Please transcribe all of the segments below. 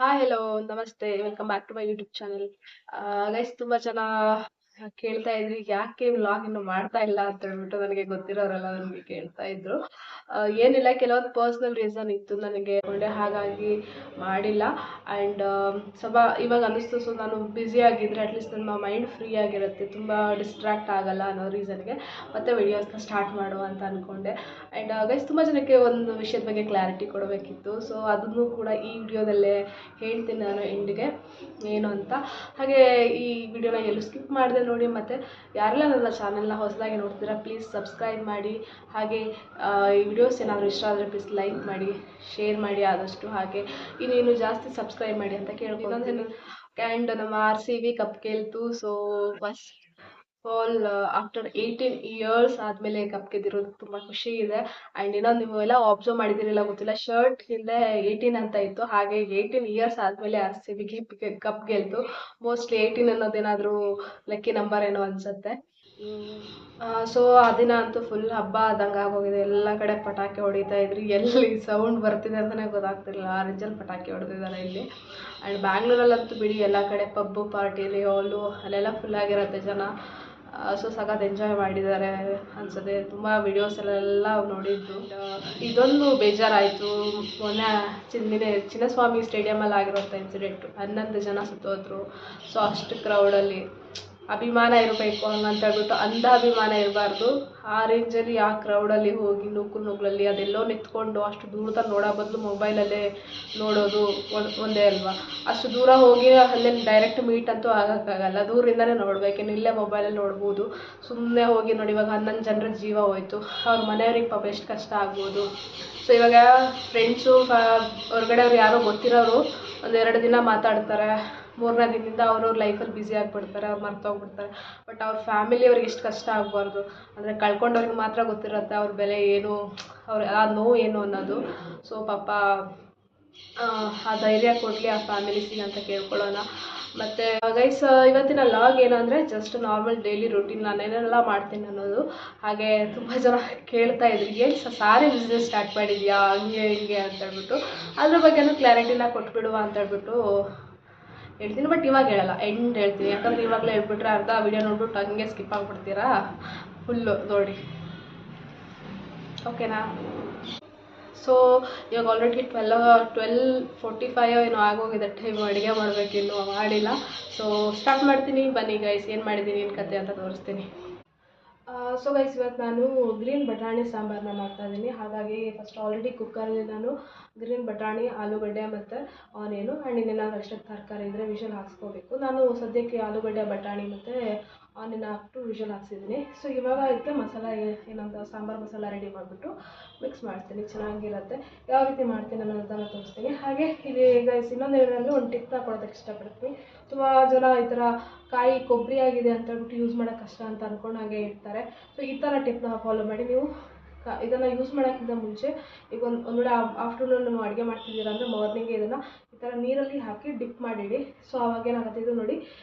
Hi hello ನಮಸ್ತೆ welcome back to my YouTube channel. Guys ತುಂಬ ಜನ ಕೇಳ್ತಾ ಇದ್ರಿ ಯಾಕೆ ವ್ಲಾಗ್ ಇನ್ನು ಮಾಡ್ತಾ ಇಲ್ಲ ಅಂತ ಹೇಳ್ಬಿಟ್ಟು. ನನಗೆ ಗೊತ್ತಿರೋರೆಲ್ಲ ನನಗೆ ಕೇಳ್ತಾ ಇದ್ರು. ಏನಿಲ್ಲ, ಕೆಲವೊಂದು ಪರ್ಸ್ನಲ್ ರೀಸನ್ ಇತ್ತು ನನಗೆ ಒಳ್ಳೆ, ಹಾಗಾಗಿ ಮಾಡಿಲ್ಲ. ಆ್ಯಂಡ್ ಸ್ವಲ್ಪ ಇವಾಗ ಅನ್ನಿಸ್ತು, ಸೊ ನಾನು ಬ್ಯುಸಿ ಆಗಿದ್ದರೆ ಅಟ್ಲೀಸ್ಟ್ ನನ್ನ ಮೈಂಡ್ ಫ್ರೀ ಆಗಿರುತ್ತೆ, ತುಂಬ ಡಿಸ್ಟ್ರಾಕ್ಟ್ ಆಗಲ್ಲ ಅನ್ನೋ ರೀಸನ್ಗೆ ಮತ್ತೆ ವಿಡಿಯೋಸ್ನ ಸ್ಟಾರ್ಟ್ ಮಾಡುವ ಅಂತ ಅಂದ್ಕೊಂಡೆ. ಆ್ಯಂಡ್ ಗೈಸ್ ತುಂಬ ಜನಕ್ಕೆ ಒಂದು ವಿಷಯದ ಬಗ್ಗೆ ಕ್ಲಾರಿಟಿ ಕೊಡಬೇಕಿತ್ತು, ಸೊ ಅದನ್ನು ಕೂಡ ಈ ವಿಡಿಯೋದಲ್ಲೇ ಹೇಳ್ತೀನಿ ನಾನು ಎಂಡಿಗೆ ಏನು ಅಂತ. ಹಾಗೆ ಈ ವಿಡಿಯೋನ ಎಲ್ಲೂ ಸ್ಕಿಪ್ ಮಾಡಿದೆ ನೋಡಿ. ಮತ್ತು ಯಾರೆಲ್ಲ ನನ್ನ ಚಾನೆಲ್ನ ಹೊಸದಾಗಿ ನೋಡ್ತೀರಾ ಪ್ಲೀಸ್ ಸಬ್ಸ್ಕ್ರೈಬ್ ಮಾಡಿ. ಹಾಗೆ ಈ ವಿಡಿಯೋಸ್ ಏನಾದರೂ ಇಷ್ಟ ಆದರೆ ಪ್ಲೀಸ್ ಲೈಕ್ ಮಾಡಿ, ಶೇರ್ ಮಾಡಿ ಆದಷ್ಟು. ಹಾಗೆ ಇನ್ನೇನು ಜಾಸ್ತಿ ಸಬ್ಸ್ಕ್ರೈಬ್ ಮಾಡಿ ಅಂತ ಕೇಳ್ಕೊತೀನಿ. ಆ್ಯಂಡ್ ನಮ್ಮ RCB ಕಪ್ ಗೆಲ್ತು. So first all after 18 years ಆದಮೇಲೆ ಕಪ್ ಗೆದ್ದಿರೋದು ತುಂಬ ಖುಷಿ ಇದೆ. ಆ್ಯಂಡ್ ಇನ್ನೊಂದು ನೀವು ಎಲ್ಲ ಅಬ್ಸರ್ವ್ ಮಾಡಿದಿರಲ್ಲ ಗೊತ್ತಿಲ್ಲ, ಶರ್ಟ್ ಹಿಂದೆ 18 ಅಂತ ಇತ್ತು, ಹಾಗೆ 18 ಇಯರ್ಸ್ ಆದಮೇಲೆ RCB ಕಪ್ ಗೆಲ್ತು. ಮೋಸ್ಟ್ಲಿ 18 ಅನ್ನೋದೇನಾದರೂ ಲಕ್ಕಿ ನಂಬರ್ ಏನೋ ಅನಿಸುತ್ತೆ. ಸೊ ಆ ದಿನ ಅಂತೂ ಫುಲ್ ಹಬ್ಬ ಆದಂಗೆ ಆಗೋಗಿದೆ. ಎಲ್ಲ ಕಡೆ ಪಟಾಕಿ ಹೊಡಿತಾ ಇದ್ರಿ, ಎಲ್ಲಿ ಸೌಂಡ್ ಬರ್ತಿದೆ ಅಂತಲೇ ಗೊತ್ತಾಗ್ತಿರಲಿಲ್ಲ. ಆರೆಂಜಲ್ಲಿ ಪಟಾಕಿ ಹೊಡೆದಿದ್ದಾರೆ ಇಲ್ಲಿ. ಆ್ಯಂಡ್ ಬ್ಯಾಂಗ್ಳೂರಲ್ಲಂತೂ ಬಿಡಿ, ಎಲ್ಲ ಕಡೆ ಪಬ್ಬು ಪಾರ್ಟಿಲಿ ಹಾಲು ಅಲ್ಲೆಲ್ಲ ಫುಲ್ ಆಗಿರುತ್ತೆ ಜನ. ಸೊ ಸಖತ್ ಎಂಜಾಯ್ ಮಾಡಿದ್ದಾರೆ ಅನ್ಸುತ್ತೆ. ತುಂಬ ವಿಡಿಯೋಸಲ್ಲೆಲ್ಲ ನೋಡಿದ್ದು. ಇದೊಂದು ಬೇಜಾರಾಯಿತು, ಮೊನ್ನೆ ಚಿನ್ನಸ್ವಾಮಿ ಸ್ಟೇಡಿಯಮಲ್ಲಿ ಆಗಿರೋಂಥ ಇನ್ಸಿಡೆಂಟು. 11 ಜನ ಸುತ್ತೋದ್ರು. ಸೊ ಅಷ್ಟು ಕ್ರೌಡಲ್ಲಿ ಅಭಿಮಾನ ಇರಬೇಕು ಹಂಗಂತ ಹೇಳ್ಬಿಟ್ಟು, ಅಂಧ ಅಭಿಮಾನ ಇರಬಾರ್ದು. ಆ ರೇಂಜಲ್ಲಿ ಆ ಕ್ರೌಡಲ್ಲಿ ಹೋಗಿ ನುಗ್ಗಲಲ್ಲಿ ಅದೆಲ್ಲೋ ನಿಂತ್ಕೊಂಡು ಅಷ್ಟು ದೂರದ ನೋಡೋ ಬದಲು ಮೊಬೈಲಲ್ಲೇ ನೋಡೋದು ಒಂದೇ ಅಲ್ವಾ. ಅಷ್ಟು ದೂರ ಹೋಗಿ ಅಲ್ಲೇ ಡೈರೆಕ್ಟ್ ಮೀಟ್ ಅಂತೂ ಆಗೋಕ್ಕಾಗಲ್ಲ, ದೂರಿಂದನೇ ನೋಡಬೇಕೇನು, ಇಲ್ಲೇ ಮೊಬೈಲಲ್ಲಿ ನೋಡ್ಬೋದು. ಸುಮ್ಮನೆ ಹೋಗಿ ನೋಡಿ, ಇವಾಗ 11 ಜನರ ಜೀವ ಹೋಯಿತು, ಅವ್ರ ಮನೆಯವ್ರಿಗೆ ಪಾಪ ಎಷ್ಟು ಕಷ್ಟ ಆಗ್ಬೋದು. ಸೊ ಇವಾಗ ಫ್ರೆಂಡ್ಸು ಹೊರಗಡೆ ಅವ್ರು ಯಾರೋ ಗೊತ್ತಿರೋರು 1-2 ದಿನ ಮಾತಾಡ್ತಾರೆ, 3ನೇ ದಿನದಿಂದ ಅವ್ರವ್ರ ಲೈಫಲ್ಲಿ ಬ್ಯುಸಿ ಆಗಿಬಿಡ್ತಾರೆ, ಅವ್ರು ಮರ್ತೋಗ್ಬಿಡ್ತಾರೆ. ಬಟ್ ಅವ್ರ ಫ್ಯಾಮಿಲಿಯವ್ರಿಗೆ ಎಷ್ಟು ಕಷ್ಟ ಆಗಬಾರ್ದು. ಅಂದರೆ ಕಳ್ಕೊಂಡವ್ರಿಗೆ ಮಾತ್ರ ಗೊತ್ತಿರುತ್ತೆ ಅವ್ರ ಬೆಲೆ ಏನು, ಅವ್ರ ಆ ನೋವು ಏನು ಅನ್ನೋದು. ಸೊ ಪಾಪ ಆ ಧೈರ್ಯ ಕೊಡಲಿ ಆ ಫ್ಯಾಮಿಲೀಸಿಗೆ ಅಂತ ಕೇಳ್ಕೊಳ್ಳೋಣ. ಮತ್ತು ಗೈಸ್ ಇವತ್ತಿನ ಲಾಗ್ ಏನು ಅಂದರೆ ಜಸ್ಟ್ ನಾರ್ಮಲ್ ಡೈಲಿ ರೂಟೀನ್, ನಾನು ಏನೆಲ್ಲ ಮಾಡ್ತೀನಿ ಅನ್ನೋದು. ಹಾಗೆ ತುಂಬ ಜನ ಕೇಳ್ತಾ ಇದ್ರಿ ಏನು ಸಾರಿ ಬಿಸ್ನೆಸ್ ಸ್ಟಾರ್ಟ್ ಮಾಡಿದ್ಯಾ ಹಂಗೆ ಹಿಂಗೆ ಅಂತ ಹೇಳ್ಬಿಟ್ಟು, ಅದ್ರ ಬಗ್ಗೆನೂ ಕ್ಲಾರಿಟಿನ ಕೊಟ್ಬಿಡುವ ಅಂತ ಹೇಳ್ಬಿಟ್ಟು ಹೇಳ್ತೀನಿ. ಬಟ್ ಇವಾಗ ಹೇಳಲ್ಲ, ಎಂಡ್ ಹೇಳ್ತೀನಿ. ಯಾಕಂದರೆ ಇವಾಗಲೇ ಹೇಳ್ಬಿಟ್ರೆ ಅರ್ಧ ವಿಡಿಯೋ ನೋಡ್ಬಿಟ್ಟು ಹಂಗೆ ಸ್ಕಿಪ್ ಆಗಿಬಿಡ್ತೀರಾ ಫುಲ್ಲು ನೋಡಿ, ಓಕೆನಾ. ಸೊ ಇವಾಗ ಆಲ್ರೆಡಿ 12:45 ಏನೋ ಆಗೋಗಿದೆ ಟೈಮ್. ಅಡುಗೆ ಮಾಡಬೇಕಿನ್ನು ಮಾಡಿಲ್ಲ. ಸೊ ಸ್ಟಾರ್ಟ್ ಮಾಡ್ತೀನಿ ಬನ್ನಿ ಗೈಸ್. ಏನು ಮಾಡಿದ್ದೀನಿ ಏನು ಕತೆ ಅಂತ ತೋರಿಸ್ತೀನಿ. ಸೊ ಗೈಸ್ ಇವತ್ತು ನಾನು ಗ್ರೀನ್ ಬಟಾಣಿ ಸಾಂಬಾರನ್ನ ಮಾಡ್ತಾಯಿದ್ದೀನಿ. ಹಾಗಾಗಿ ಫಸ್ಟ್ ಆಲ್ರೆಡಿ ಕುಕ್ಕರಲ್ಲಿ ನಾನು ಗ್ರೀನ್ ಬಟಾಣಿ, ಆಲೂಗಡ್ಡೆ ಮತ್ತು ಆನಿಯನು ಆ್ಯಂಡ್ ಇನ್ನೇನಾದ್ರು ಅಷ್ಟೇ ತರಕಾರಿ ಇದ್ದರೆ ವಿಷಲ್ ಹಾಕ್ಸ್ಕೋಬೇಕು. ನಾನು ಸದ್ಯಕ್ಕೆ ಆಲೂಗಡ್ಡೆ, ಬಟಾಣಿ ಮತ್ತು ಆನಿಯನ್ ಹಾಕ್ಬಿಟ್ಟು ವಿಷಲ್ ಹಾಕ್ಸಿದ್ದೀನಿ. ಸೊ ಇವಾಗ ಇದಕ್ಕೆ ಮಸಾಲೆ ಏನಂತ ಸಾಂಬಾರು ಮಸಾಲ ರೆಡಿ ಮಾಡಿಬಿಟ್ಟು ಮಿಕ್ಸ್ ಮಾಡ್ತೀನಿ, ಚೆನ್ನಾಗಿರುತ್ತೆ. ಯಾವ ರೀತಿ ಮಾಡ್ತೀನಿ ಅನ್ನೋದನ್ನು ತೋರಿಸ್ತೀನಿ. ಹಾಗೆ ಇಲ್ಲಿ ಗೈಸ್ ಇನ್ನೊಂದು ಏನಂದರೆ ಒಂದು ಟಿಪ್ನ ಕೊಡೋದಕ್ಕೆ ಇಷ್ಟಪಡ್ತೀನಿ. ತುಂಬ ಜನ ಈ ಥರ ಕಾಯಿ ಕೊಬ್ಬರಿ ಆಗಿದೆ ಅಂತ ಹೇಳ್ಬಿಟ್ಟು ಯೂಸ್ ಮಾಡೋಕ್ಕೆ ಕಷ್ಟ ಅಂತ ಅಂದ್ಕೊಂಡು ಹಾಗೆ ಇರ್ತಾರೆ. ಸೊ ಈ ಥರ ಟಿಪ್ನ ಫಾಲೋ ಮಾಡಿ ನೀವು ಇದನ್ನು ಯೂಸ್ ಮಾಡೋಕ್ಕಿಂತ ಮುಂಚೆ ಈಗ ಒಂದು ವೇಳೆ ಆಫ್ಟರ್ನೂನ್ ನೀವು ಅಡುಗೆ ಮಾಡ್ತಿದ್ದೀರಾ ಅಂದರೆ ಮಾರ್ನಿಂಗ್ ಇದನ್ನು ಈ ಥರ ನೀರಲ್ಲಿ ಹಾಕಿ ಡಿಪ್ ಮಾಡಿಡಿ. ಸೊ ಅವಾಗ ಏನಾಗುತ್ತೆ, ಇದು ನೋಡಿ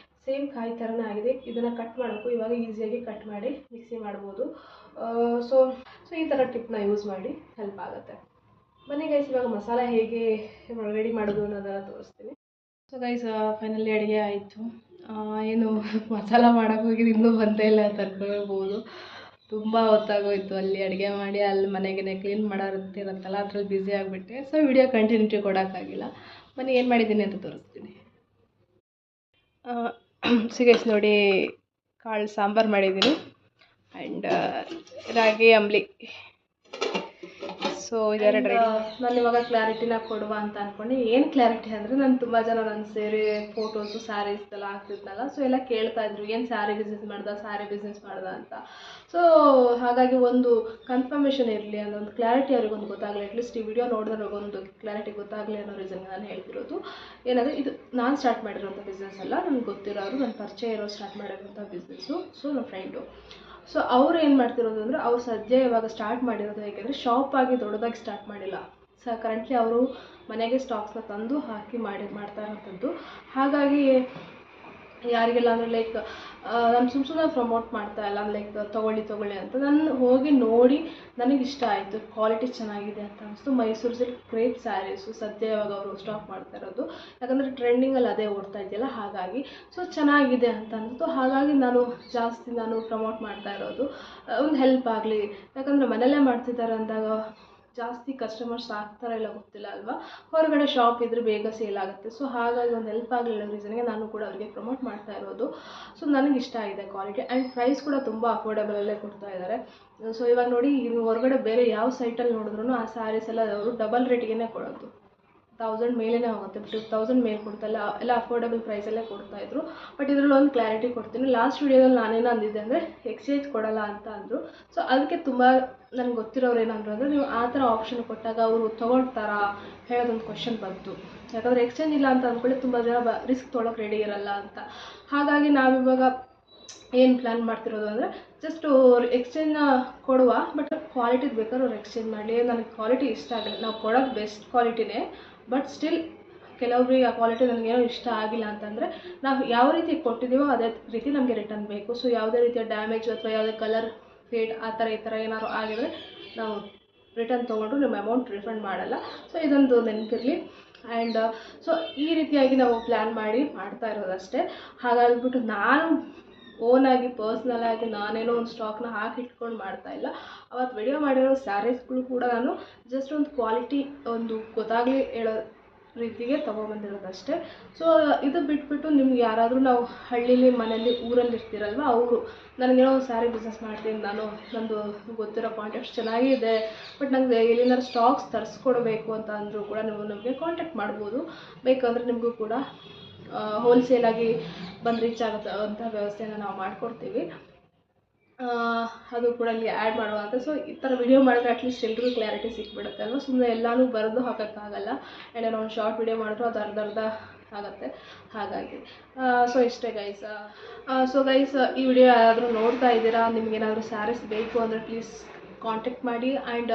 ಸೇಮ್ ಕಾಯಿ ಥರನೇ ಆಗಿದೆ. ಇದನ್ನು ಕಟ್ ಮಾಡೋಕ್ಕೂ ಇವಾಗ ಈಸಿಯಾಗಿ ಕಟ್ ಮಾಡಿ ಮಿಕ್ಸಿ ಮಾಡ್ಬೋದು. ಸೊ ಈ ಥರ ಟಿಪ್ನ ಯೂಸ್ ಮಾಡಿ ಹೆಲ್ಪ್ ಆಗುತ್ತೆ. ಬನ್ನಿ ಗೈಸ್ ಇವಾಗ ಮಸಾಲೆ ಹೇಗೆ ರೆಡಿ ಮಾಡೋದು ಅನ್ನೋದನ್ನು ತೋರಿಸ್ತೀನಿ. ಸೊ ಗೈಸ್ ಫೈನಲಿ ಅಡುಗೆ ಆಯಿತು. ಏನು ಮಸಾಲ ಮಾಡೋಕ್ಕೆ ಹೋಗಿ ಇನ್ನೂ ಬಂದೇ ಇಲ್ಲ ಅಂತ ಅನ್ಕೊಳ್ಬೋದು. ತುಂಬ ಹೊತ್ತಾಗೋಯ್ತು ಅಲ್ಲಿ ಅಡುಗೆ ಮಾಡಿ, ಅಲ್ಲಿ ಮನೆಗೆ ಕ್ಲೀನ್ ಮಾಡೋದಿರುತ್ತಲ್ಲ ಅದ್ರಲ್ಲಿ ಬ್ಯುಸಿ ಆಗಿಬಿಟ್ಟೆ. ಸೊ ವಿಡಿಯೋ ಕಂಟಿನ್ಯೂಟಿ ಕೊಡೋಕ್ಕಾಗಿಲ್ಲ. ಬನ್ನಿ ಏನು ಮಾಡಿದ್ದೀನಿ ಅಂತ ತೋರಿಸ್ತೀನಿ. ಗೈಸ್ ನೋಡಿ, ಕಾಳು ಸಾಂಬಾರು ಮಾಡಿದ್ದೀನಿ ಆ್ಯಂಡ್ ರಾಗಿ ಅಂಬ್ಲಿ. ಸೊ ಇದೆರಡು ರೆಡಿ. ನಾನು ಇವಾಗ ಕ್ಲಾರಿಟಿನ ಕೊಡುವ ಅಂತ ಅಂದ್ಕೊಂಡು, ಏನು ಕ್ಲಾರಿಟಿ ಅಂದರೆ ನಾನು ತುಂಬ ಜನ ನನ್ನ ಸೇರಿ ಫೋಟೋಸು ಸ್ಯಾರೀಸ್ ಎಲ್ಲ ಹಾಕ್ತಿದ್ನಲ್ಲ, ಸೊ ಎಲ್ಲ ಕೇಳ್ತಾಯಿದ್ರು ಏನು ಸ್ಯಾರಿ ಬಿಸ್ನೆಸ್ ಮಾಡ್ದ ಅಂತ. ಸೊ ಹಾಗಾಗಿ ಒಂದು ಕನ್ಫರ್ಮೇಷನ್ ಇರಲಿ ಅನ್ನೋ ಒಂದು ಕ್ಲಾರಿಟಿ ಅವ್ರಿಗೊಂದು ಗೊತ್ತಾಗಲಿ, ಅಟ್ಲೀಸ್ಟ್ ಈ ವಿಡಿಯೋ ನೋಡಿದ್ರಿಗೊಂದು ಕ್ಲಾರಿಟಿ ಗೊತ್ತಾಗಲಿ ಅನ್ನೋ ರೀಸನ್ಗೆ ನಾನು ಹೇಳ್ತಿರೋದು. ಏನಂದರೆ ಇದು ನಾನು ಸ್ಟಾರ್ಟ್ ಮಾಡಿರೋಂಥ ಬಿಸ್ನೆಸ್ ಅಲ್ಲ, ನನಗೆ ಗೊತ್ತಿರೋರು, ನನ್ನ ಪರಿಚಯ ಇರೋ ಸ್ಟಾರ್ಟ್ ಮಾಡಿರೋಂಥ ಬಿಸ್ನೆಸ್ಸು. ಸೊ ನನ್ನ ಫ್ರೆಂಡು, ಸೊ ಅವ್ರು ಏನು ಮಾಡ್ತಿರೋದು ಅಂದರೆ, ಅವ್ರು ಸದ್ಯ ಇವಾಗ ಸ್ಟಾರ್ಟ್ ಮಾಡಿರೋದು ಹೇಗೆಂದರೆ ಶಾಪಾಗಿ ದೊಡ್ಡದಾಗಿ ಸ್ಟಾರ್ಟ್ ಮಾಡಿಲ್ಲ. ಕರೆಂಟ್ಲಿ ಅವರು ಮನೆಗೆ ಸ್ಟಾಕ್ಸ್ನ ತಂದು ಹಾಕಿ ಮಾಡ್ತಾ ಇರೋಂಥದ್ದು. ಹಾಗಾಗಿ ಯಾರಿಗೆಲ್ಲ ಅಂದರೆ ಲೈಕ್ ನಾನು ಸುಮ್ಮನೆ ಪ್ರಮೋಟ್ ಮಾಡ್ತಾ ಇಲ್ಲ, ಲೈಕ್ ತೊಗೊಳ್ಳಿ ಅಂತ. ನಾನು ಹೋಗಿ ನೋಡಿ ನನಗೆ ಇಷ್ಟ ಆಯಿತು, ಕ್ವಾಲಿಟಿ ಚೆನ್ನಾಗಿದೆ ಅಂತ ಅನಿಸ್ತು. ಮೈಸೂರು ಸಿಲ್ಕ್ ಕ್ರೇಪ್ ಸ್ಯಾರೀಸು ಸದ್ಯ ಇವಾಗ ಅವರು ಸ್ಟಾಕ್ ಮಾಡ್ತಾ ಇರೋದು, ಯಾಕಂದರೆ ಟ್ರೆಂಡಿಂಗಲ್ಲಿ ಅದೇ ಓಡ್ತಾ ಇದೆಯಲ್ಲ, ಹಾಗಾಗಿ ಸೊ ಚೆನ್ನಾಗಿದೆ ಅಂತ ಅನಿಸ್ತು. ಹಾಗಾಗಿ ನಾನು ಪ್ರಮೋಟ್ ಮಾಡ್ತಾ ಇರೋದು, ಒಂದು ಹೆಲ್ಪ್ ಆಗಲಿ. ಯಾಕಂದರೆ ಮನೆಯಲ್ಲೇ ಮಾಡ್ತಿದ್ದಾರೆ ಅಂದಾಗ ಜಾಸ್ತಿ ಕಸ್ಟಮರ್ಸ್ ಆಗ್ತಾರ ಇಲ್ಲ ಗೊತ್ತಿಲ್ಲ ಅಲ್ವಾ, ಹೊರಗಡೆ ಶಾಪ್ ಇದ್ರೆ ಬೇಗ ಸೇಲ್ ಆಗುತ್ತೆ. ಸೊ ಹಾಗಾಗಿ ಒಂದು ಹೆಲ್ಪ್ ಆಗಲಿಲ್ಲ ರೀಸನ್ಗೆ ನಾನು ಕೂಡ ಅವರಿಗೆ ಪ್ರಮೋಟ್ ಮಾಡ್ತಾ ಇರೋದು. ಸೊ ನನಗೆ ಇಷ್ಟ ಆಗಿದೆ ಕ್ವಾಲಿಟಿ, ಆ್ಯಂಡ್ ಪ್ರೈಸ್ ಕೂಡ ತುಂಬ ಅಫೋರ್ಡೆಬಲಲ್ಲೇ ಕೊಡ್ತಾ ಇದ್ದಾರೆ. ಸೊ ಇವಾಗ ನೋಡಿ, ನೀವು ಹೊರಗಡೆ ಬೇರೆ ಯಾವ ಸೈಟಲ್ಲಿ ನೋಡಿದ್ರು ಆ ಸ್ಯಾರೀಸ್ ಎಲ್ಲ ಅವರು ಡಬಲ್ ರೇಟಿಗೆ ಕೊಡೋದು, 1000 ಮೇಲೇ ಹೋಗುತ್ತೆ, 2000 ಮೇಲೆ ಕೊಡ್ತಾಯಿಲ್ಲ, ಎಲ್ಲ ಅಫೋರ್ಡೆಬಲ್ ಪ್ರೈಸಲ್ಲೇ ಕೊಡ್ತಾಯಿದ್ರು. ಬಟ್ ಇದರಲ್ಲಿ ಒಂದು ಕ್ಲಾರಿಟಿ ಕೊಡ್ತೀನಿ. ಲಾಸ್ಟ್ ವೀಡಿಯೋದಲ್ಲಿ ನಾನೇನು ಅಂದಿದ್ದೆ ಅಂದರೆ ಎಕ್ಸ್ಚೇಂಜ್ ಕೊಡಲ್ಲ ಅಂತ ಅಂದರು. ಸೊ ಅದಕ್ಕೆ ತುಂಬ ನನಗೆ ಗೊತ್ತಿರೋರು ಏನಂದ್ರು ಅಂದರೆ, ನೀವು ಆ ಥರ ಆಪ್ಷನ್ ಕೊಟ್ಟಾಗ ಅವರು ತೊಗೊಳ್ತಾರಾ ಹೇಳೋದೊಂದು ಕ್ವಶನ್ ಬಂತು. ಯಾಕಂದರೆ ಎಕ್ಸ್ಚೇಂಜ್ ಇಲ್ಲ ಅಂತ ಅಂದ್ಕೊಳ್ಳಿ ತುಂಬ ಜನ ರಿಸ್ಕ್ ತೊಗೊಳಕ್ಕೆ ರೆಡಿ ಇರಲ್ಲ ಅಂತ. ಹಾಗಾಗಿ ನಾವಿವಾಗ ಏನು ಪ್ಲ್ಯಾನ್ ಮಾಡ್ತಿರೋದು ಅಂದರೆ, ಜಸ್ಟು ಎಕ್ಸ್ಚೇಂಜ್ನ ಕೊಡುವ, ಬಟ್ ಕ್ವಾಲಿಟಿದು ಬೇಕಾದ್ರೆ ಅವ್ರು ಎಕ್ಸ್ಚೇಂಜ್ ಮಾಡಲಿ. ನನಗೆ ಕ್ವಾಲಿಟಿ ಇಷ್ಟ ಆಗಿಲ್ಲ, ನಾವು ಕೊಡೋದು ಬೆಸ್ಟ್ ಕ್ವಾಲಿಟಿನೇ, ಬಟ್ ಸ್ಟಿಲ್ ಕೆಲವೊಬ್ಬರಿಗೆ ಆ ಕ್ವಾಲಿಟಿ ನನಗೇನೋ ಇಷ್ಟ ಆಗಿಲ್ಲ ಅಂತಂದರೆ ನಾವು ಯಾವ ರೀತಿ ಕೊಟ್ಟಿದ್ದೀವೋ ಅದೇ ರೀತಿ ನಮಗೆ ರಿಟರ್ನ್ ಬೇಕು. ಸೊ ಯಾವುದೇ ರೀತಿಯ ಡ್ಯಾಮೇಜ್ ಅಥವಾ ಯಾವುದೇ ಕಲರ್ ಫೇಡ್ ಈ ಥರ ಏನಾದ್ರು ಆಗಿದರೆ ನಾವು ರಿಟರ್ನ್ ತೊಗೊಂಡ್ರು ನಿಮ್ಮ ಅಮೌಂಟ್ ರಿಫಂಡ್ ಮಾಡಲ್ಲ. ಸೊ ಇದೊಂದು ನೆನಪಿರಲಿ. ಆ್ಯಂಡ್ ಸೊ ಈ ರೀತಿಯಾಗಿ ನಾವು ಪ್ಲ್ಯಾನ್ ಮಾಡಿ ಮಾಡ್ತಾ ಇರೋದಷ್ಟೇ. ಹಾಗಾಗಿಬಿಟ್ಟು ನಾನು ಓನಾಗಿ ಪರ್ಸ್ನಲಾಗಿ ನಾನೇನೋ ಒಂದು ಸ್ಟಾಕ್ನ ಹಾಕಿಟ್ಕೊಂಡು ಮಾಡ್ತಾಯಿಲ್ಲ. ಅವತ್ತು ವಿಡಿಯೋ ಮಾಡಿರೋ ಸ್ಯಾರೀಸ್ಗಳು ಕೂಡ ನಾನು ಜಸ್ಟ್ ಒಂದು ಕ್ವಾಲಿಟಿ ಒಂದು ಗೊತ್ತಾಗಲಿ ಹೇಳೋ ರೀತಿಗೆ ತೊಗೊಬಂದಿರೋದಷ್ಟೇ. ಸೊ ಇದು ಬಿಟ್ಬಿಟ್ಟು ನಿಮ್ಗೆ ಯಾರಾದರೂ ನಾವು ಹಳ್ಳೀಲಿ ಮನೇಲಿ ಊರಲ್ಲಿ ಇರ್ತೀರಲ್ವ, ಅವರು ನನಗೇನೋ ಸ್ಯಾರಿ ಬಿಸ್ನೆಸ್ ಮಾಡ್ತೀನಿ, ನಂದು ಗೊತ್ತಿರೋ ಕಾಂಟ್ಯಾಕ್ಟ್ಸ್ ಚೆನ್ನಾಗಿದೆ, ಬಟ್ ನನಗೆ ಎಲ್ಲಿಂದಾರು ಸ್ಟಾಕ್ಸ್ ತರಿಸ್ಕೊಡ್ಬೇಕು ಅಂತ ಅಂದರೂ ಕೂಡ ನೀವು ನಮಗೆ ಕಾಂಟ್ಯಾಕ್ಟ್ ಮಾಡ್ಬೋದು. ಬೇಕಂದರೆ ನಿಮಗೂ ಕೂಡ ಹೋಲ್ಸೇಲಾಗಿ ಬಂದು ರೀಚ್ ಆಗುತ್ತೆ ಅಂಥ ವ್ಯವಸ್ಥೆನ ನಾವು ಮಾಡಿಕೊಡ್ತೀವಿ. ಅದು ಕೂಡ ಇಲ್ಲಿ ಆ್ಯಡ್ ಮಾಡುವಂಥ. ಸೊ ಈ ಥರ ವಿಡಿಯೋ ಮಾಡಿದ್ರೆ ಅಟ್ಲೀಸ್ಟ್ ಎಲ್ರಿಗೂ ಕ್ಲಾರಿಟಿ ಸಿಕ್ಬಿಡುತ್ತೆ ಅಲ್ವಾ. ಸುಮ್ಮನೆ ಎಲ್ಲನೂ ಬರೆದು ಹಾಕೋಕ್ಕಾಗಲ್ಲ. ಆ್ಯಂಡ್ ಏನೋ ಒಂದು ಶಾರ್ಟ್ ವಿಡಿಯೋ ಮಾಡಿದ್ರು ಅದು ಅರ್ಧ ಆಗುತ್ತೆ. ಹಾಗಾಗಿ ಸೊ ಇಷ್ಟೇ ಗೈಸ್. ಸೊ ಗೈಸ್, ಈ ವಿಡಿಯೋ ಯಾರಾದರೂ ನೋಡ್ತಾ ಇದ್ದೀರಾ, ನಿಮಗೇನಾದರೂ ಸ್ಯಾರೀಸ್ ಬೇಕು ಅಂದರೆ ಪ್ಲೀಸ್ ಕಾಂಟ್ಯಾಕ್ಟ್ ಮಾಡಿ. ಆ್ಯಂಡ್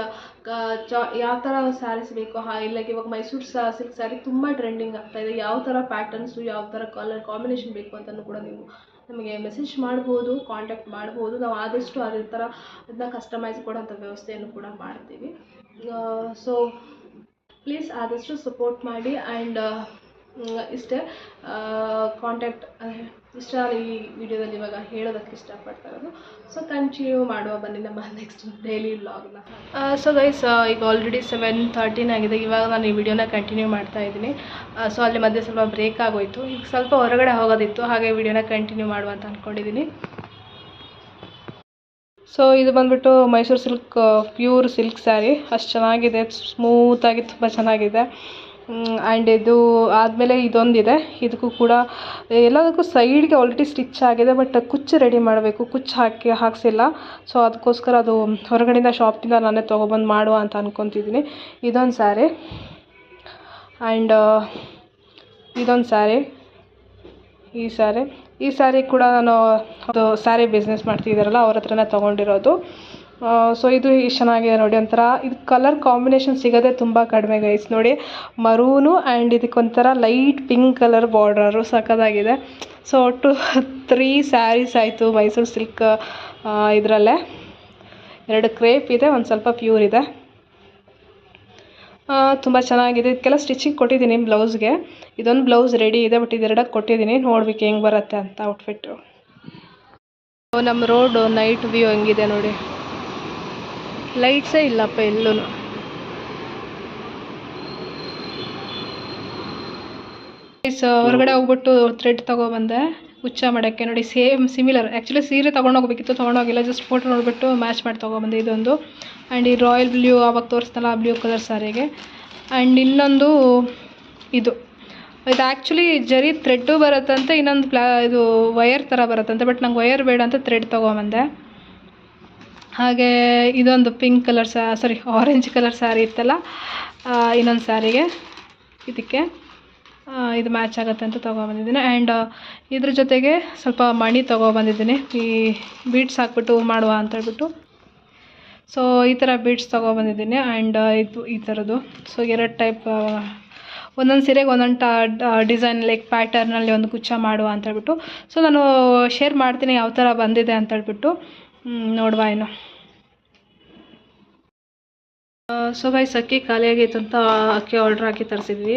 ಯಾವ ಥರ ಸ್ಯಾರೀಸ್ ಬೇಕು, ಇಲ್ಲಾಗ ಇವಾಗ ಮೈಸೂರು ಸಿಲ್ಕ್ ಸ್ಯಾರಿ ತುಂಬ ಟ್ರೆಂಡಿಂಗ್ ಆಗ್ತಾಯಿದೆ, ಯಾವ ಥರ ಪ್ಯಾಟರ್ನ್ಸು, ಯಾವ ಥರ ಕಲರ್ ಕಾಂಬಿನೇಷನ್ ಬೇಕು ಅಂತಲೂ ಕೂಡ ನೀವು ನಮಗೆ ಮೆಸೇಜ್ ಮಾಡ್ಬೋದು, ಕಾಂಟ್ಯಾಕ್ಟ್ ಮಾಡ್ಬೋದು. ನಾವು ಆದಷ್ಟು ಅದೇ ಥರ ಅದನ್ನ ಕಸ್ಟಮೈಸ್ ಕೊಡೋಂಥ ವ್ಯವಸ್ಥೆಯನ್ನು ಕೂಡ ಮಾಡ್ತೀವಿ. ಸೊ ಪ್ಲೀಸ್ ಆದಷ್ಟು ಸಪೋರ್ಟ್ ಮಾಡಿ. ಆ್ಯಂಡ್ ಇಷ್ಟೇ ಕಾಂಟ್ಯಾಕ್ಟ್ ಇಷ್ಟ ಈ ವಿಡಿಯೋದಲ್ಲಿ ಇವಾಗ ಹೇಳೋದಕ್ಕೆ ಇಷ್ಟಪಡ್ತಾ ಇರೋದು. ಸೊ ಕಂಟಿನ್ಯೂ ಮಾಡುವ ಬನ್ನಿ ನಮ್ಮ ನೆಕ್ಸ್ಟ್ ಡೈಲಿ ವ್ಲಾಗ್ನ. ಸೊ ಗೈಸ್, ಈಗ ಆಲ್ರೆಡಿ 7:13 ಆಗಿದೆ. ಇವಾಗ ನಾನು ಈ ವಿಡಿಯೋನ ಕಂಟಿನ್ಯೂ ಮಾಡ್ತಾ ಇದ್ದೀನಿ. ಸೊ ಅಲ್ಲಿ ಮಧ್ಯೆ ಸ್ವಲ್ಪ ಬ್ರೇಕ್ ಆಗೋಯಿತು. ಈಗ ಸ್ವಲ್ಪ ಹೊರಗಡೆ ಹೋಗೋದಿತ್ತು, ಹಾಗೆ ವಿಡಿಯೋನ ಕಂಟಿನ್ಯೂ ಮಾಡುವ ಅಂತ ಅಂದ್ಕೊಂಡಿದ್ದೀನಿ. ಸೊ ಇದು ಬಂದುಬಿಟ್ಟು Mysuru silk pure silk sari. ಅಷ್ಟು ಚೆನ್ನಾಗಿದೆ, ಸ್ಮೂತಾಗಿ ತುಂಬ ಚೆನ್ನಾಗಿದೆ. ಆ್ಯಂಡ್ ಇದು ಆದಮೇಲೆ ಇದೊಂದಿದೆ, ಇದಕ್ಕೂ ಕೂಡ ಎಲ್ಲದಕ್ಕೂ ಸೈಡ್ಗೆ ಆಲ್ರೆಡಿ ಸ್ಟಿಚ್ ಆಗಿದೆ, ಬಟ್ ಕುಚ್ಚು ರೆಡಿ ಮಾಡಬೇಕು, ಕುಚ್ಚು ಹಾಕಿಸಿಲ್ಲ. ಸೊ ಅದಕ್ಕೋಸ್ಕರ ಅದು ಹೊರಗಡೆಯಿಂದ ಶಾಪಿಂದ ನಾನೇ ತೊಗೊಬಂದು ಮಾಡುವ ಅಂತ ಅಂದ್ಕೊತಿದ್ದೀನಿ. ಇದೊಂದು ಸ್ಯಾರಿ ಆ್ಯಂಡ್ ಇದೊಂದು ಸ್ಯಾರಿ, ಈ ಸ್ಯಾರಿ ಕೂಡ ನಾನು ಅದು ಸ್ಯಾರಿ ಬಿಸ್ನೆಸ್ ಮಾಡ್ತಿದ್ದಾರಲ್ಲ ಅವ್ರ ಹತ್ರನೇ ತೊಗೊಂಡಿರೋದು. ಸೊ ಇದು ಇಷ್ಟು ಚೆನ್ನಾಗಿದೆ ನೋಡಿ. ಒಂಥರ ಇದು ಕಲರ್ ಕಾಂಬಿನೇಷನ್ ಸಿಗೋದೇ ತುಂಬ ಕಡಿಮೆ ಗೈಸ್. ನೋಡಿ, ಮರೂನು ಆ್ಯಂಡ್ ಇದಕ್ಕೊಂಥರ ಲೈಟ್ ಪಿಂಕ್ ಕಲರ್ ಬಾರ್ಡರು ಸಖತ್ತಾಗಿದೆ. ಸೊ ಒಟ್ಟು 3 ಸ್ಯಾರೀಸ್ ಆಯಿತು ಮೈಸೂರು ಸಿಲ್ಕ್. ಇದರಲ್ಲೇ 2 ಕ್ರೇಪ್ ಇದೆ, ಒಂದು ಸ್ವಲ್ಪ ಪ್ಯೂರ್ ಇದೆ. ತುಂಬ ಚೆನ್ನಾಗಿದೆ. ಇದಕ್ಕೆಲ್ಲ ಸ್ಟಿಚಿಂಗ್ ಕೊಟ್ಟಿದ್ದೀನಿ ಬ್ಲೌಸ್ಗೆ. ಇದೊಂದು ಬ್ಲೌಸ್ ರೆಡಿ ಇದೆ, ಬಟ್ ಇದೆರಡಕ್ಕೆ ಕೊಟ್ಟಿದ್ದೀನಿ, ನೋಡ್ಬೇಕು ಹೆಂಗೆ ಬರುತ್ತೆ ಅಂತ ಔಟ್ಫಿಟ್ಟು. ನಮ್ಮ ರೋಡು ನೈಟ್ ವ್ಯೂ ಹಂಗಿದೆ ನೋಡಿ, ಲೈಟ್ಸೇ ಇಲ್ಲಪ್ಪ ಎಲ್ಲೂ. ಹೊರಗಡೆ ಹೋಗ್ಬಿಟ್ಟು ಥ್ರೆಡ್ ತೊಗೊಬಂದೆ ಹುಚ್ಚ ಮಾಡೋಕ್ಕೆ. ನೋಡಿ ಸೇಮ್ ಸಿಮಿಲರ್, ಆ್ಯಕ್ಚುಲಿ ಸೀರೆ ತೊಗೊಂಡೋಗ್ಬೇಕಿತ್ತು, ತೊಗೊಂಡೋಗಿಲ್ಲ, ಜಸ್ಟ್ ಫೋಟೋ ನೋಡಿಬಿಟ್ಟು ಮ್ಯಾಚ್ ಮಾಡಿ ತೊಗೊಬಂದೆ ಇದೊಂದು. ಆ್ಯಂಡ್ ಈ ರಾಯಲ್ ಬ್ಲೂ ಆವಾಗ ತೋರಿಸ್ತಲ್ಲ ಆ ಬ್ಲೂ ಕಲರ್ ಸ್ಯಾರಿಗೆ. ಆ್ಯಂಡ್ ಇನ್ನೊಂದು ಇದು ಆ್ಯಕ್ಚುಲಿ ಜರಿ ಥ್ರೆಡ್ಡು ಬರುತ್ತಂತೆ, ಇನ್ನೊಂದು ಇದು ವಯರ್ ಥರ ಬರುತ್ತಂತೆ, ಬಟ್ ನಂಗೆ ವಯರ್ ಬೇಡ ಅಂತ ಥ್ರೆಡ್ ತೊಗೊಬಂದೆ. ಹಾಗೆ ಇದೊಂದು pink colour orange colour sari ಇತ್ತಲ್ಲ, ಇನ್ನೊಂದು ಸ್ಯಾರಿಗೆ ಇದಕ್ಕೆ ಇದು ಮ್ಯಾಚ್ ಆಗುತ್ತೆ ಅಂತ ತೊಗೊಬಂದಿದ್ದೀನಿ. ಆ್ಯಂಡ್ ಇದ್ರ ಜೊತೆಗೆ ಸ್ವಲ್ಪ ಮಣಿ ತೊಗೊಬಂದಿದ್ದೀನಿ, ಈ ಬೀಡ್ಸ್ ಹಾಕ್ಬಿಟ್ಟು ಮಾಡುವ ಅಂತ ಹೇಳ್ಬಿಟ್ಟು. ಸೊ ಈ ಥರ ಬೀಡ್ಸ್ ತೊಗೊಬಂದಿದ್ದೀನಿ. ಆ್ಯಂಡ್ ಇದು ಈ ಥರದ್ದು. ಸೊ 2 ಟೈಪ್, ಒಂದೊಂದು ಸೀರೆಗೆ ಒಂದೊಂದು ಡಿಸೈನ್ ಲೈಕ್ ಪ್ಯಾಟರ್ನಲ್ಲಿ ಒಂದು ಗುಚ್ಛ ಮಾಡುವ ಅಂತ ಹೇಳ್ಬಿಟ್ಟು. ಸೊ ನಾನು ಶೇರ್ ಮಾಡ್ತೀನಿ ಯಾವ ಥರ ಬಂದಿದೆ ಅಂತ ಹೇಳ್ಬಿಟ್ಟು. ನೋಡುವ ಏನು. ಸೊ ಗೈಸ್ ಅಕ್ಕಿ ಖಾಲಿ ಆಗೈತೆ ಅಂತ ಅಕ್ಕಿ ಆರ್ಡ್ರ್ ಹಾಕಿ ತರಿಸಿದ್ವಿ.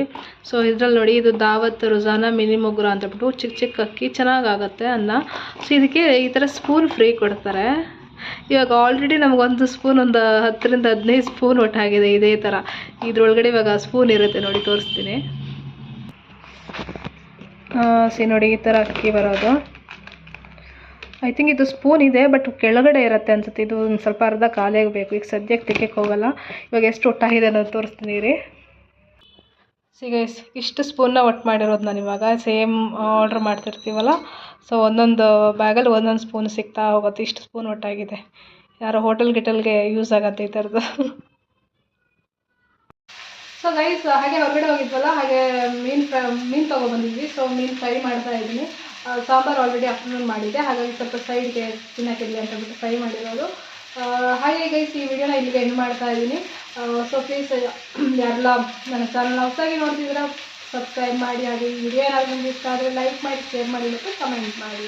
ಸೊ ಇದ್ರಲ್ಲಿ ನೋಡಿ, ಇದು ದಾವತ್ ರುಜಾನ ಮಿನಿ ಮೊಗ್ರ ಅಂತ ಹೇಳ್ಬಿಟ್ಟು ಚಿಕ್ಕ ಚಿಕ್ಕ ಅಕ್ಕಿ ಚೆನ್ನಾಗಾಗತ್ತೆ ಅನ್ನ. ಸೊ ಇದಕ್ಕೆ ಈ ಥರ ಸ್ಪೂನ್ ಫ್ರೀ ಕೊಡ್ತಾರೆ. ಇವಾಗ ಆಲ್ರೆಡಿ ನಮಗೊಂದು ಸ್ಪೂನ್ ಒಂದು 10ರಿಂದ 15 ಸ್ಪೂನ್ ಒಟ್ಟಾಗಿದೆ ಇದೇ ಥರ. ಇದ್ರೊಳಗಡೆ ಇವಾಗ ಸ್ಪೂನ್ ಇರುತ್ತೆ ನೋಡಿ, ತೋರಿಸ್ತೀನಿ. ನೋಡಿ ಈ ಥರ ಅಕ್ಕಿ ಬರೋದು. ಐ ಥಿಂಕ್ ಇದು ಸ್ಪೂನ್ ಇದೆ, ಬಟ್ ಕೆಳಗಡೆ ಇರುತ್ತೆ ಅನ್ಸುತ್ತೆ. ಇದು ಒಂದು ಸ್ವಲ್ಪ ಅರ್ಧ ಖಾಲಿ ಆಗಬೇಕು. ಈಗ ಸದ್ಯಕ್ಕೆ ತೆಗೆಯಕ್ಕೆ ಹೋಗಲ್ಲ. ಇವಾಗ ಎಷ್ಟು ಒಟ್ಟಾಗಿದೆ ಅನ್ನೋದು ತೋರಿಸ್ತೀನಿ ರೀ. ಗೈಸ್ ಇಷ್ಟು ಸ್ಪೂನ್ನ ಒಟ್ಟು ಮಾಡಿರೋದು ನಾನು ಇವಾಗ. ಸೇಮ್ ಆರ್ಡ್ರ್ ಮಾಡ್ತಿರ್ತೀವಲ್ಲ, ಸೊ ಒಂದೊಂದು ಬ್ಯಾಗಲ್ಲಿ ಒಂದೊಂದು ಸ್ಪೂನ್ ಸಿಗ್ತಾ ಹೋಗುತ್ತೆ. ಇಷ್ಟು ಸ್ಪೂನ್ ಒಟ್ಟಾಗಿದೆ. ಯಾರೋ ಗಿಟಲ್ಗೆ ಯೂಸ್ ಆಗುತ್ತೆ ಈ ಥರದ್ದು. ಸೊ ಗೈಸ್ ಹಾಗೆ ಹೊರಗಡೆ ಹೋಗಿದ್ವಲ್ಲ, ಹಾಗೆ ಮೀನು ತೊಗೊಬಂದಿದ್ವಿ. ಸೊ ಮೀನು ಫ್ರೈ ಮಾಡ್ತಾ ಇದ್ದೀನಿ. ಸಾಂಬಾರು ಆಲ್ರೆಡಿ ಆಫ್ಟರ್ನೂನ್ ಮಾಡಿದ್ದೆ, ಹಾಗಾಗಿ ಸ್ವಲ್ಪ ಸೈಡ್ಗೆ ತಿನ್ನಕ್ಕಿರಲಿ ಅಂತ ಹೇಳ್ಬಿಟ್ಟು ಫ್ರೈ ಮಾಡಿರೋದು. ಹಾಗೆ ಗೈಸ್ ಈ ವಿಡಿಯೋನ ಇಲ್ಲಿಗೆ ಎಂಡ್ ಮಾಡ್ತಾ ಇದ್ದೀನಿ. ಸೊ ಪ್ಲೀಸ್ ಯಾರೆಲ್ಲ ನನ್ನ ಚಾನಲ್ನ ಹೊಸದಾಗಿ ನೋಡ್ತಿದ್ದೀರಾ ಸಬ್ಸ್ಕ್ರೈಬ್ ಮಾಡಿ. ಹಾಗೆ ಈ ವಿಡಿಯೋ ಏನಾದರೂ ನಿಮ್ಗೆ ಇಷ್ಟ ಆದರೆ ಲೈಕ್ ಮಾಡಿ, ಶೇರ್ ಮಾಡಿ ಮತ್ತು ಕಮೆಂಟ್ ಮಾಡಿ.